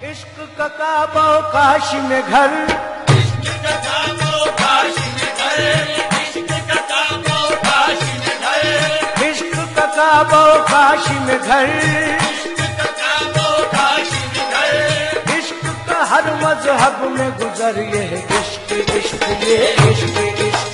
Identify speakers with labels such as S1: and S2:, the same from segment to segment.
S1: इश्क का काबा काशी में घर,
S2: इश्क का काबा काशी में घर, इश्क का काबा काशी में घर,
S1: इश्क का काबा काशी में घर,
S2: इश्क का काबा काशी में घर,
S1: इश्क का हर मजहब में गुजर ये है इश्क इश्क ये इश्क इश्क।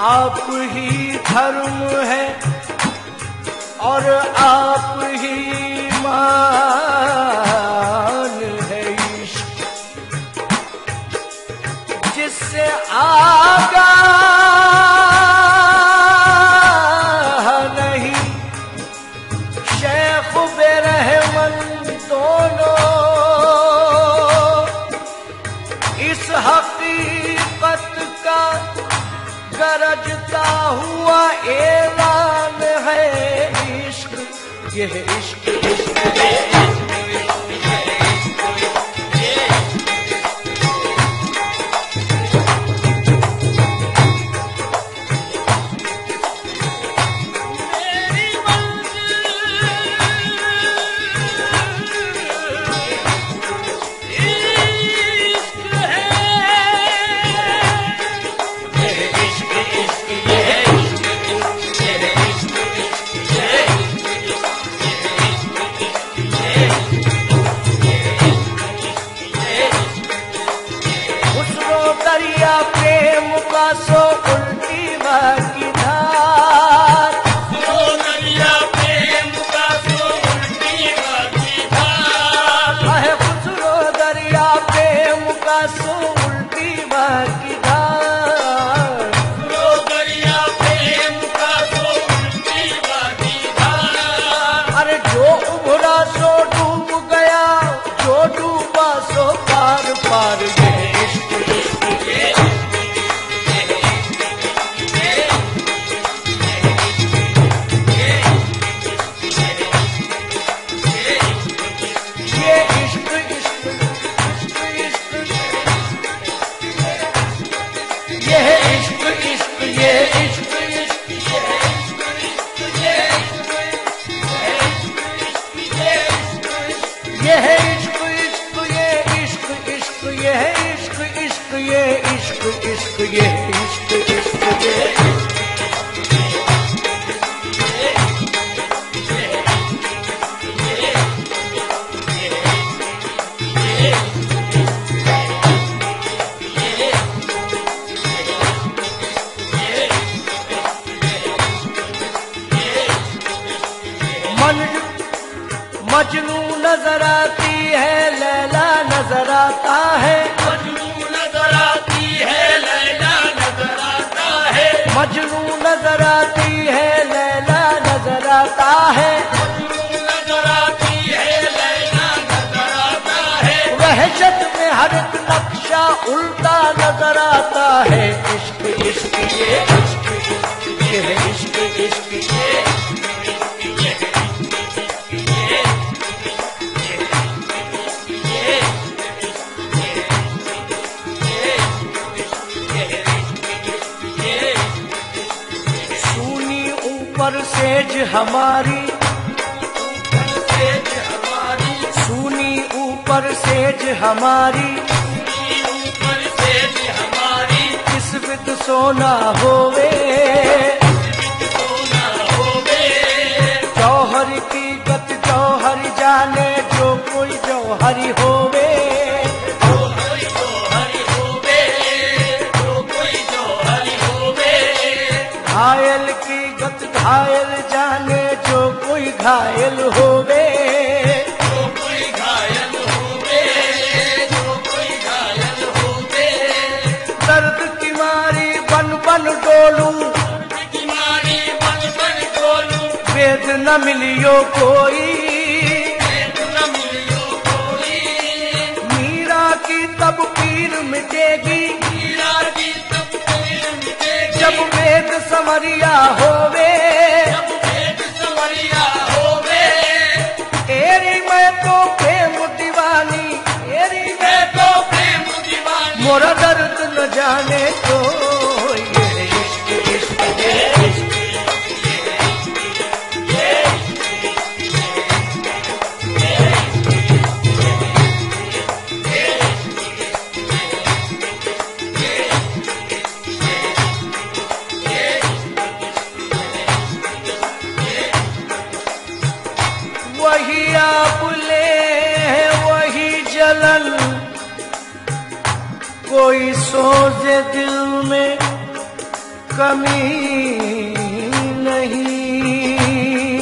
S1: आप ही धर्म है और आप ही मान है इश्क, जिससे आगाह नहीं शेख बेरहमन दोनों, इस हकीकत का गरजता हुआ ऐलान है इश्क, ये है इश्क इश्क ये दरिया प्रेम का सो उल्टी बहकी धार,
S2: सो दरिया प्रेम का सो उल्टी बहकी धार,
S1: है खुसरो दरिया प्रेम का सो उल्टी बहकी धार,
S2: सो दरिया प्रेम का सो उल्टी बहकी धार।
S1: अरे जो उभरा सो डूब गया, जो डूबा सो पार पार, ये इश्क इश्क ये इश्क इश्क ये है इश्क इश्क ये इश्क इश्क ये है इश्क इश्क ये इश्क इश्क ये है इश्क इश्क ये इश्क इश्क ये इश्क इश्क ये मजनू नजर आती है लैला नजर आता है,
S2: मजनू नजर आती है लैला नजर आता है,
S1: मजनू नजर आती है लैला नजर आता है,
S2: मजनू नजर आती है लैला नजर आता है,
S1: वहशत में हर एक नक्शा उल्टा नजर आता है इश्क इश्क ये इश्क इश्क ये इश्क इश्क ये ऊपर सेज हमारी, सुनी ऊपर सेज हमारी,
S2: ऊपर सेज हमारी,
S1: किस्मत सोना होवे,
S2: सोना होवे,
S1: जौहर की गत जौहर जाने जो कोई जौहरी होवे,
S2: जो हरि होवे, जो कोई जो हरि
S1: घायल जाने जो कोई घायल होवे,
S2: जो कोई घायल होवे, जो कोई घायल होवे,
S1: दर्द की मारी बन बन डोलू,
S2: की मारी बन बन डोलू,
S1: वेद न मिलियो कोई,
S2: वेद न मिलियो कोई,
S1: मीरा की तब पीर मिटेगी,
S2: मीरा की तब पीर मिटेगी,
S1: जब वेद समरिया होवे,
S2: जब वेद संवरिया होवे,
S1: एरी मैं तो प्रेम दीवानी, एरी
S2: मैं तो प्रेम दीवानी,
S1: मोरा दर्द न जाने तो ये इश्क इश्क ये इश्क। वही आपुले वही जलन, कोई सोचे दिल में कमी नहीं,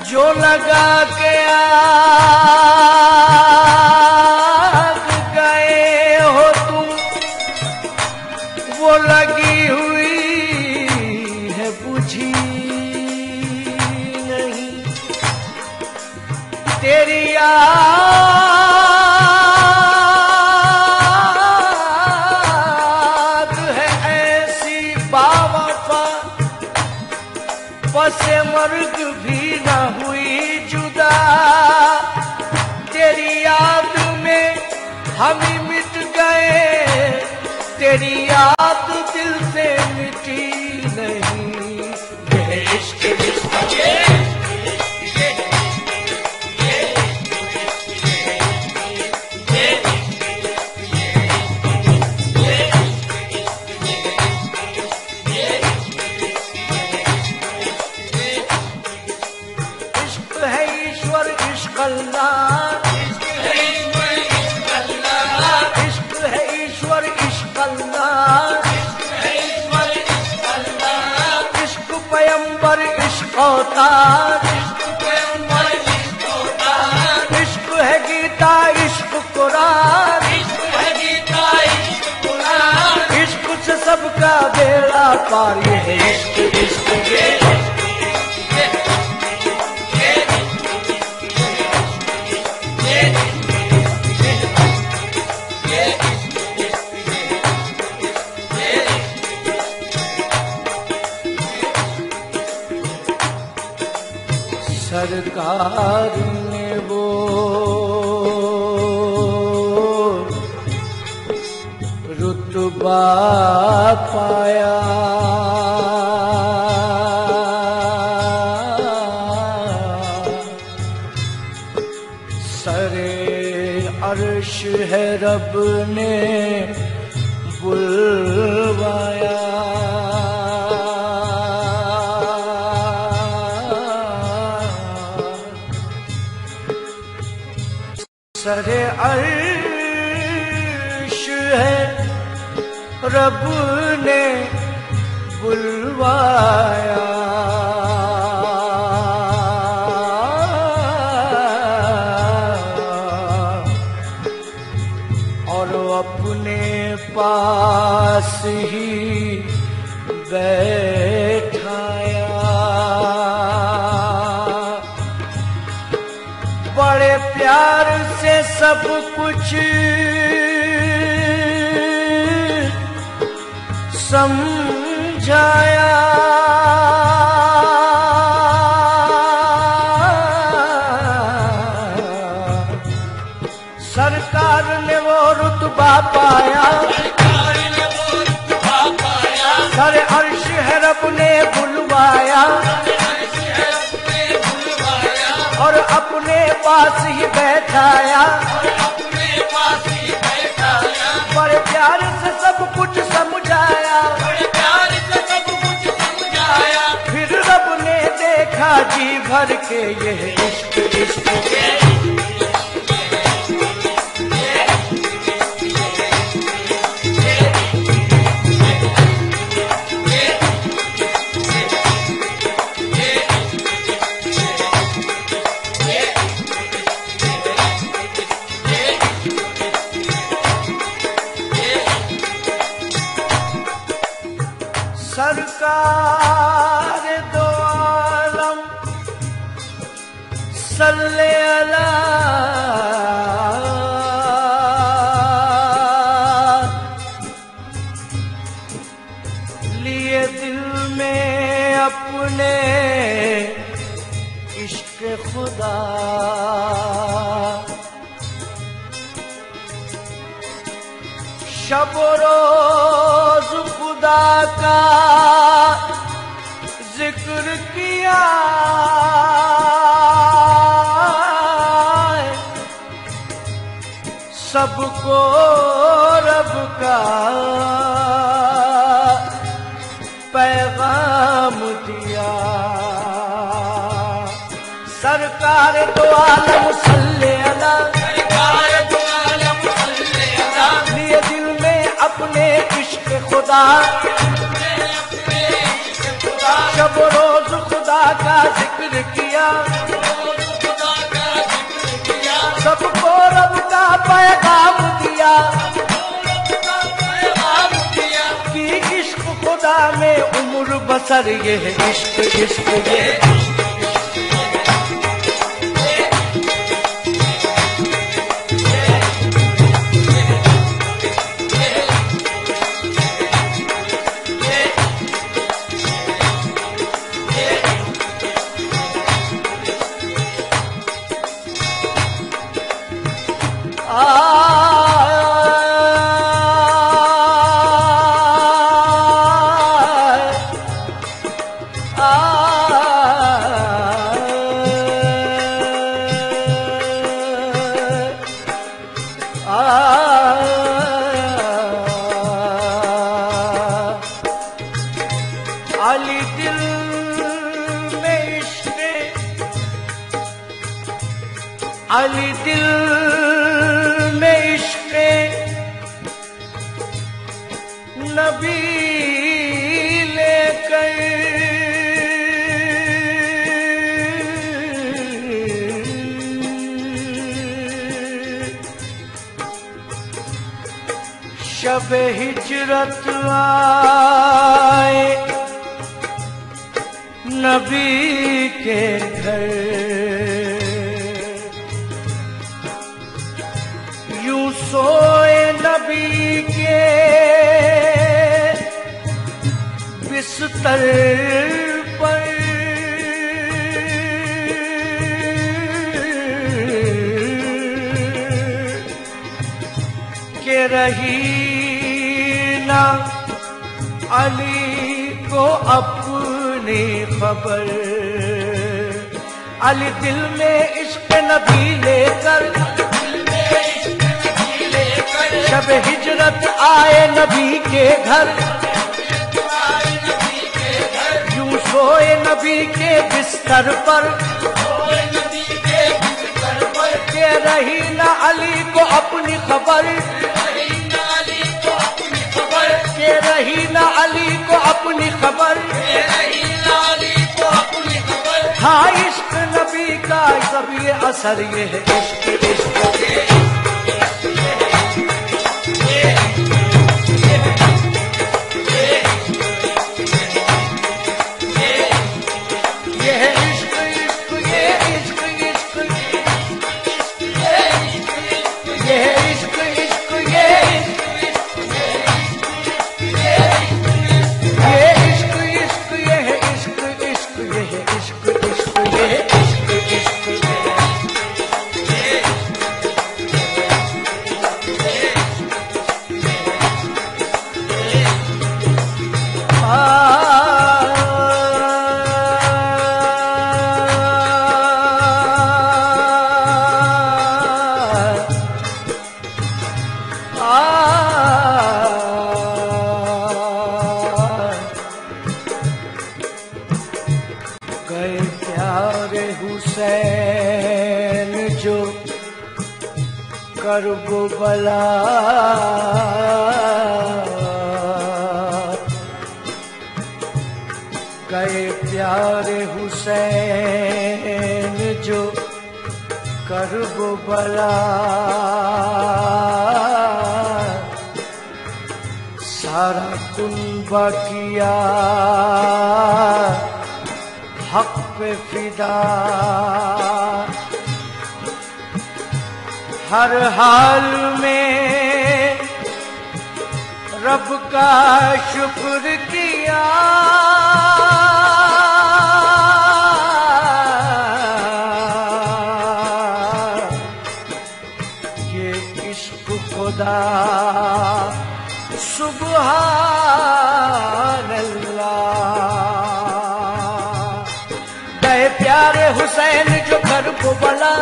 S1: जो लगा के आग गए हो तुम, वो लगी हुई है बुझी नहीं, तेरी याद है ऐसी बावफा, बसे मर्ग भी न हुई जुदा, तेरी याद में हम ही मिट गए, तेरी याद दिल से मिटी नहीं, ये इश्क इश्क ये अल्लाह, इश्क है ईश्वर इश्क अल्लाह, इश्क पैगंबर इश्क अवतार, इश्क है गीता इश्क कुरान, इश्क से सबका बेड़ा पार, ये है इश्क इश्क ये सरकार ने वो रुतबा पाया, सरे अर्श है रब ने बुलवाया, सरे अर्श है रब ने बुलवाया, और अपने पास ही बैठाया, बड़े प्यार से सब कुछ समझाया, सरकार ने वो रुतबा पाया, सरे अर्श है रब ने बुलवाया, और अपने पास ही बैठाया, बड़े प्यार से सब कुछ समझाया, फिर रब ने देखा जी भर के ये इश्क इश्क सरकार दो आलम सल्ले अला लिए दिल में अपने इश्क खुदा शब रोज खुदा का जिक्र किया सबको रब का पैगाम दिया। सरकार दो आलम सल्ले अला लिए दिल में अपने इश्क खुदा शब रोज खुदा का जिक्र किया सबको रब का पैगाम दिया कि इश्क खुदा में उम्र बसर ये है इश्क इश्क ये अली दिल में इश्क अली दिल में इश्क नबी लेकर शब हिजरत आए नबी के घर यूं सोए नबी के बिस्तर पर के रही ना अली को अपनी खबर अली दिल में इश्क नबी लेकर शब हिजरत आए नबी के घर यूं सोए नबी के बिस्तर पर के रही ना अली को अपनी खबर के रही ना अली को अपनी खबर हाँ इश्क नबी का सब ये असर ये है इश्क इश्क गए प्यारे हुसैन जो करबो बला गए प्यारे हुसैन जो करबो बला सारा कुनबा किया हक पे फिदा, हर हाल में रब का शुक्र किया। ये इश्क खुदा सुबहान अल्लाह। गए प्यारे हुसैन जो घर को बला,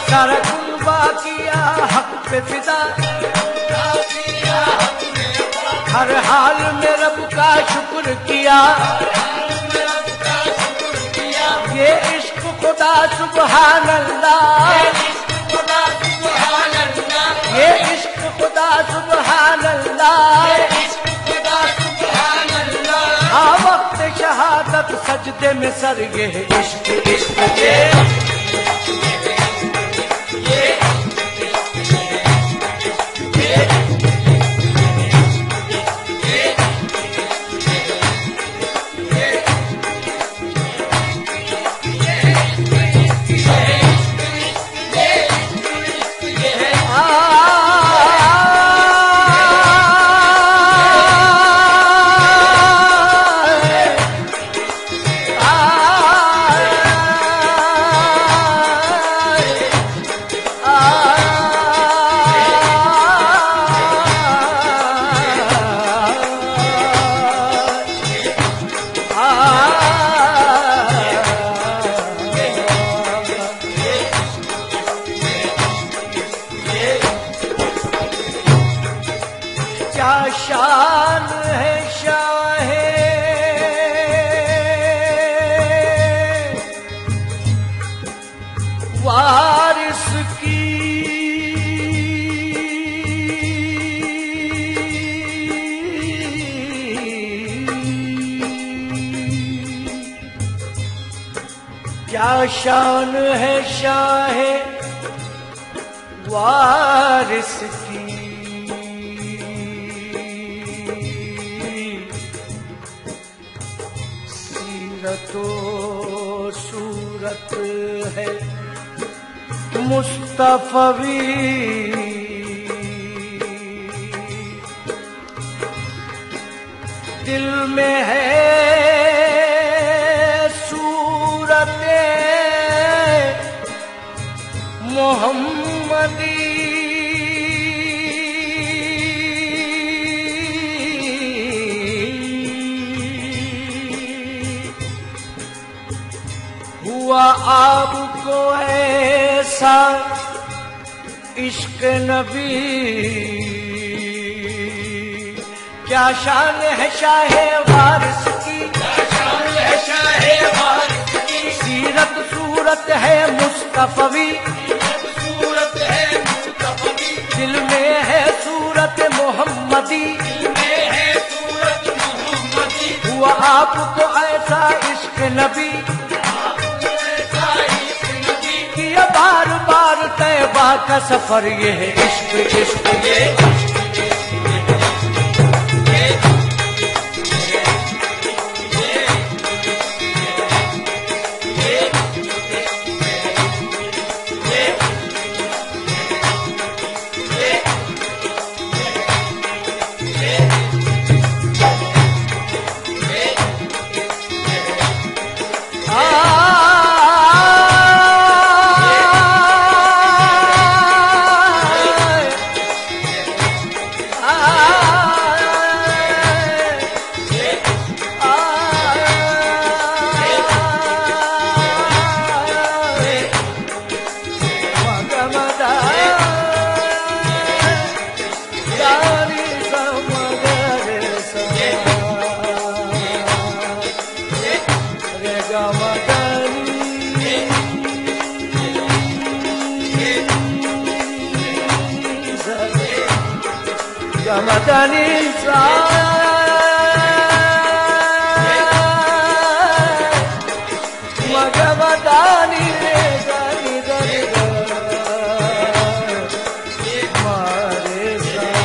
S1: सारा कुनबा किया हक पे फिदा, हर हाल में रब का शुक्र किया। ये इश्क खुदा सुबहान अल्लाह, ये इश्क खुदा सुबहान अल्लाह। आ वक्त शहादत सजदे में सर, ये इश्क इश्क ये शान है शाहे वारिस की, क्या शान है शाहे वारिस की। तो सूरत है मुस्तफवी, दिल में है सूरत मोहम्मदी। हुआ आपको ऐसा इश्क नबी, क्या शान है शाहे वारिस की, सीरत सूरत है मुस्तफवी, दिल में है सूरत मोहम्मदी। हुआ आपको ऐसा इश्क नबी, किया बार बार तैबा का सफर, ये है इश्क इश्क ये। मदनी सा मगमदानी रे दानी दानी मारे सा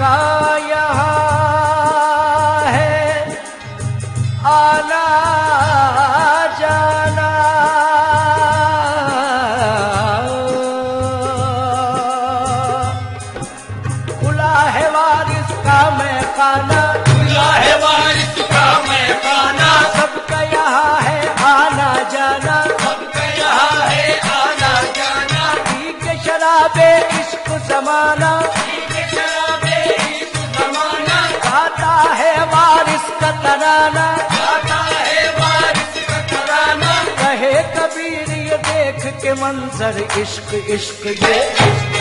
S1: सबका यहाँ है आना जाना, खुला है वारिस का मैं खाना,
S2: खुला है वारिस का मैं खाना,
S1: सबका यहाँ है आना जाना,
S2: सबका यहाँ है आना जाना,
S1: पी के शराबे इश्क जमाना,
S2: शराबे इस जमाना,
S1: गाता है वारिस का तराना,
S2: गाता है वारिस का तराना,
S1: कहे कबीर ये देख के मंजर इश्क इश्क ये
S2: इश्क